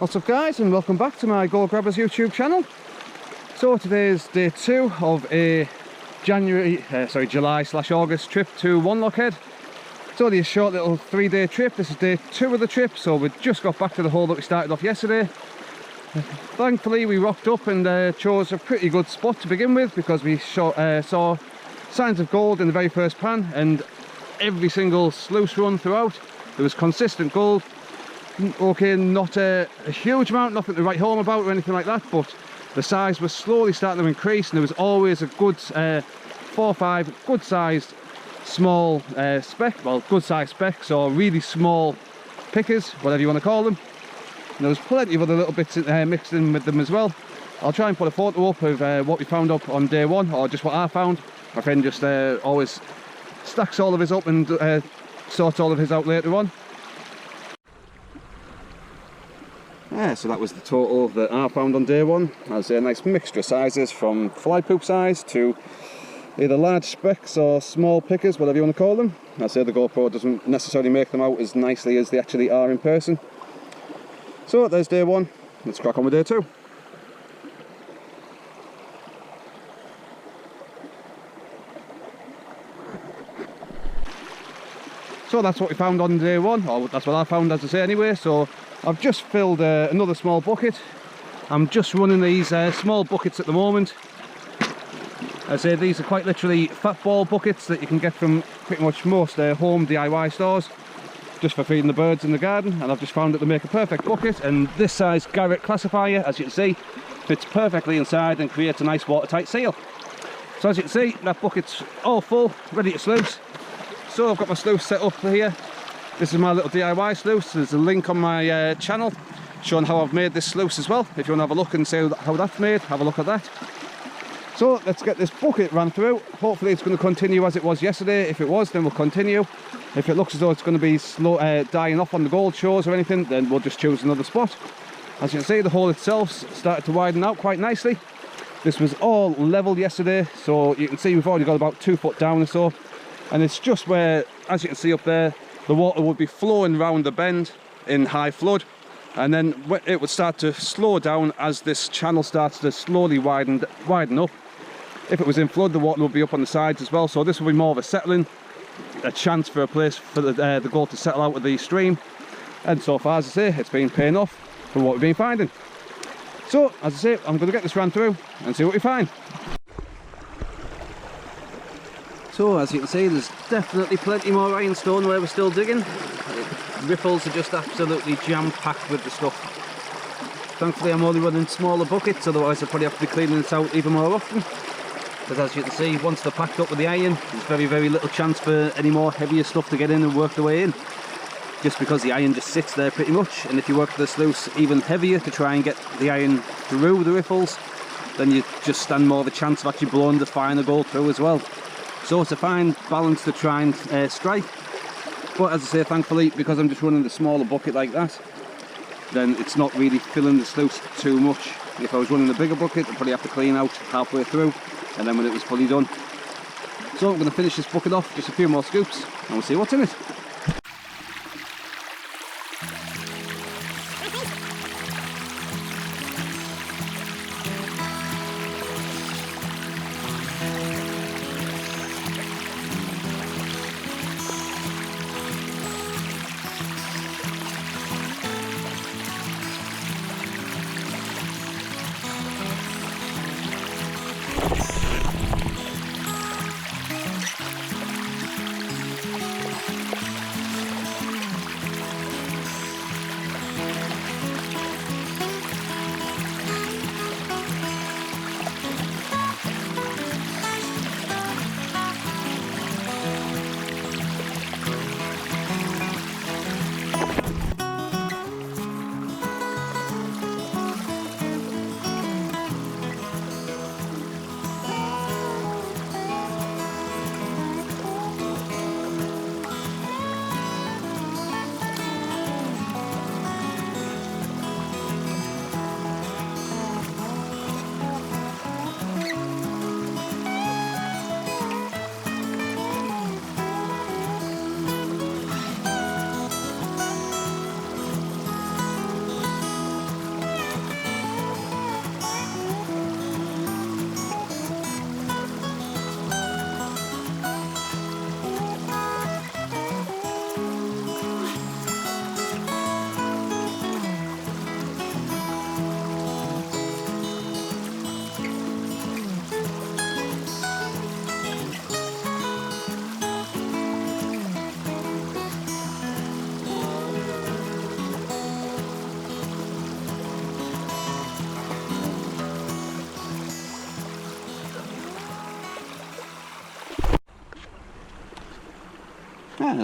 What's up guys, and welcome back to my Gold Grabbers YouTube channel. So today is day 2 of a July/August trip to One Lock Head. It's only a short little 3-day trip. This is day 2 of the trip, so we just got back to the hole that we started off yesterday. Thankfully we rocked up and chose a pretty good spot to begin with, because we saw signs of gold in the very first pan, and every single sluice run throughout there was consistent gold. Okay, not a huge amount, nothing to write home about or anything like that, but the size was slowly starting to increase, and there was always a good 4 or 5 good sized small good sized specks, or really small pickers, whatever you want to call them. And there was plenty of other little bits mixed in with them as well. I'll try and put a photo up of what we found up on day 1, or just what I found. My friend just always stacks all of his up and sorts all of his out later on. Yeah, so that was the total that I found on day 1. As a nice mixture of sizes, from fly poop size to either large specks or small pickers, whatever you want to call them. I say the GoPro doesn't necessarily make them out as nicely as they actually are in person. So there's day 1, let's crack on with day 2. So that's what we found on day 1, or that's what I found, as I say anyway. So I've just filled another small bucket. I'm just running these small buckets at the moment. I say these are quite literally fat ball buckets that you can get from pretty much most home DIY stores, just for feeding the birds in the garden. And I've just found that they make a perfect bucket, and this size Garrett classifier, as you can see, fits perfectly inside and creates a nice watertight seal. So as you can see, that bucket's all full, ready to sluice. So I've got my sluice set up here. This is my little DIY sluice. There's a link on my channel showing how I've made this sluice as well. If you want to have a look and see how that's made, have a look at that. So let's get this bucket ran through. Hopefully it's going to continue as it was yesterday. If it was, then we'll continue. If it looks as though it's going to be slow, dying off on the gold shows or anything, then we'll just choose another spot. As you can see, the hole itself started to widen out quite nicely. This was all level yesterday, so you can see we've already got about 2 foot down or so. And it's just where, as you can see up there, the water would be flowing round the bend in high flood, and then it would start to slow down as this channel starts to slowly widen up. If it was in flood, the water would be up on the sides as well, so this will be more of a settling, a chance for a place for the gold to settle out of the stream. And so far, as I say, it's been paying off for what we've been finding. So as I say, I'm going to get this ran through and see what we find. So as you can see, there's definitely plenty more ironstone where we're still digging. Riffles are just absolutely jam-packed with the stuff. Thankfully I'm only running smaller buckets, otherwise I'll probably have to be cleaning this out even more often. Because as you can see, once they're packed up with the iron, there's very, very little chance for any more heavier stuff to get in and work their way in. Just because the iron just sits there pretty much, and if you work the sluice even heavier to try and get the iron through the riffles, then you just stand more of a chance of actually blowing the finer gold through as well. So it's a fine balance to try and strike, but as I say, thankfully, because I'm just running the smaller bucket like that, then it's not really filling the sluice too much. If I was running the bigger bucket, I'd probably have to clean out halfway through, and then when it was fully done. So I'm going to finish this bucket off, just a few more scoops, and we'll see what's in it.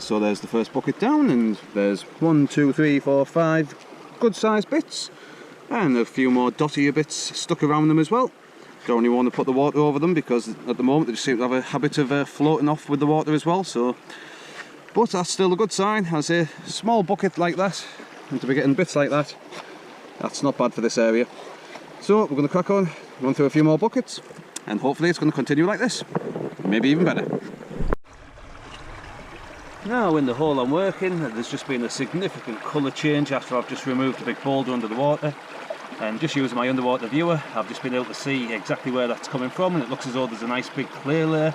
So there's the first bucket down, and there's 1, 2, 3, 4, 5 good sized bits, and a few more dottier bits stuck around them as well. Don't really want to put the water over them because at the moment they just seem to have a habit of floating off with the water as well. So, but that's still a good sign. As a small bucket like that, and to be getting bits like that, that's not bad for this area. So we're going to crack on, run through a few more buckets, and hopefully it's going to continue like this, maybe even better. Now in the hole I'm working, there's just been a significant colour change after I've just removed a big boulder under the water, and just using my underwater viewer I've just been able to see exactly where that's coming from, and it looks as though there's a nice big clay layer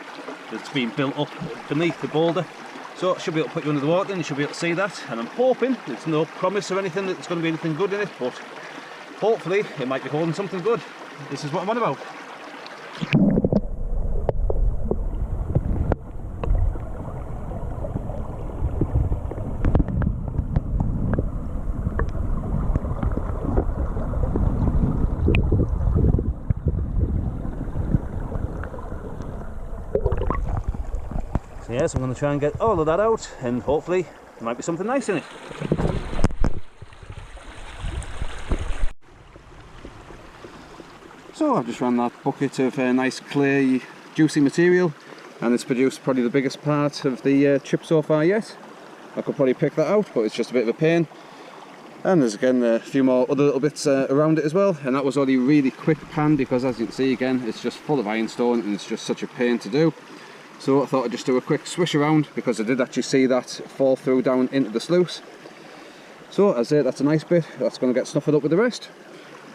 that's been built up beneath the boulder. So I should be able to put you under the water and you should be able to see that, and I'm hoping, there's no promise or anything that there's going to be anything good in it, but hopefully it might be holding something good. This is what I'm on about. Yes, I'm going to try and get all of that out, and hopefully there might be something nice in it. So I've just run that bucket of nice clay juicy material, and it's produced probably the biggest part of the chip so far yet. I could probably pick that out, but it's just a bit of a pain. And there's again a few more other little bits around it as well, and that was only really quick pan because, as you can see, again it's just full of ironstone and it's just such a pain to do. So I thought I'd just do a quick swish around because I did actually see that fall through down into the sluice. So as I say, that's a nice bit, that's going to get snuffed up with the rest.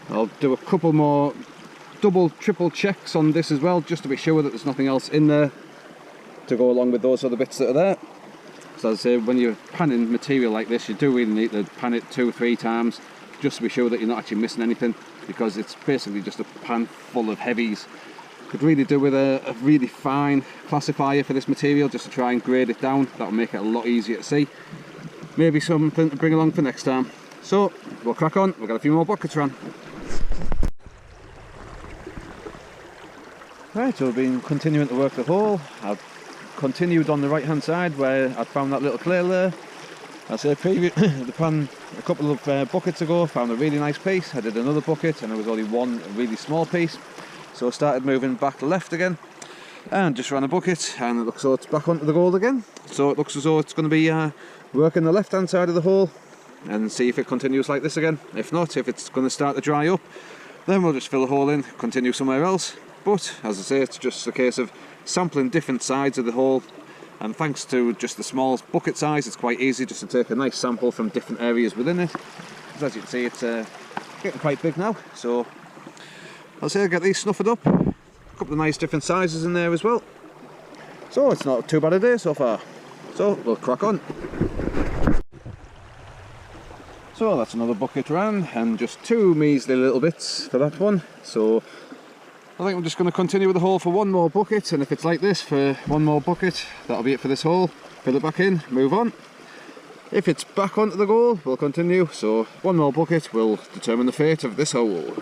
I'll do a couple more double, triple checks on this as well, just to be sure that there's nothing else in there to go along with those other bits that are there. So as I say, when you're panning material like this, you do really need to pan it 2 or 3 times just to be sure that you're not actually missing anything, because it's basically just a pan full of heavies. Could really do with a really fine classifier for this material just to try and grade it down. That'll make it a lot easier to see. Maybe something to bring along for next time. So we'll crack on, we've got a few more buckets run. Right, so we've been continuing to work the hole. I've continued on the right hand side where I found that little clay layer. I say the pan a couple of buckets ago, found a really nice piece. I did another bucket and there was only one really small piece. So I started moving back left again and just ran a bucket, and it looks as though it's back onto the gold again. So it looks as though it's going to be working the left hand side of the hole and see if it continues like this again. If not, if it's going to start to dry up, then we'll just fill the hole in, continue somewhere else. But as I say, it's just a case of sampling different sides of the hole, and thanks to just the small bucket size, it's quite easy just to take a nice sample from different areas within it. As you can see, it's getting quite big now, so I'll say I'll get these snuffed up. A couple of nice different sizes in there as well. So it's not too bad a day so far. So we'll crack on. So that's another bucket ran, and just 2 measly little bits for that one. So I think I'm just going to continue with the hole for 1 more bucket, and if it's like this for 1 more bucket, that'll be it for this hole. Fill it back in, move on. If it's back onto the goal, we'll continue. So 1 more bucket will determine the fate of this hole.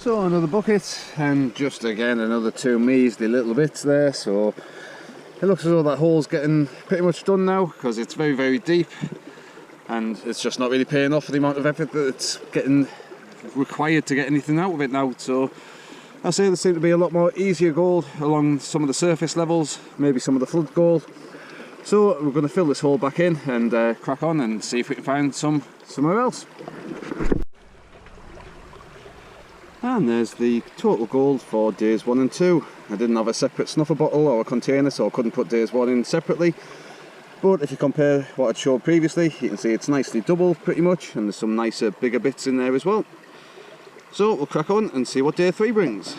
So another bucket, and just again another 2 measly little bits there. So it looks as though that hole's getting pretty much done now, because it's very, very deep, and it's just not really paying off for the amount of effort that it's getting required to get anything out of it now. So I say there seems to be a lot more easier gold along some of the surface levels, maybe some of the flood gold. So we're going to fill this hole back in and crack on and see if we can find some somewhere else. And there's the total gold for days 1 and 2. I didn't have a separate snuffer bottle or a container, so I couldn't put days 1 in separately. But if you compare what I'd showed previously, you can see it's nicely double pretty much, and there's some nicer bigger bits in there as well. So we'll crack on and see what day 3 brings.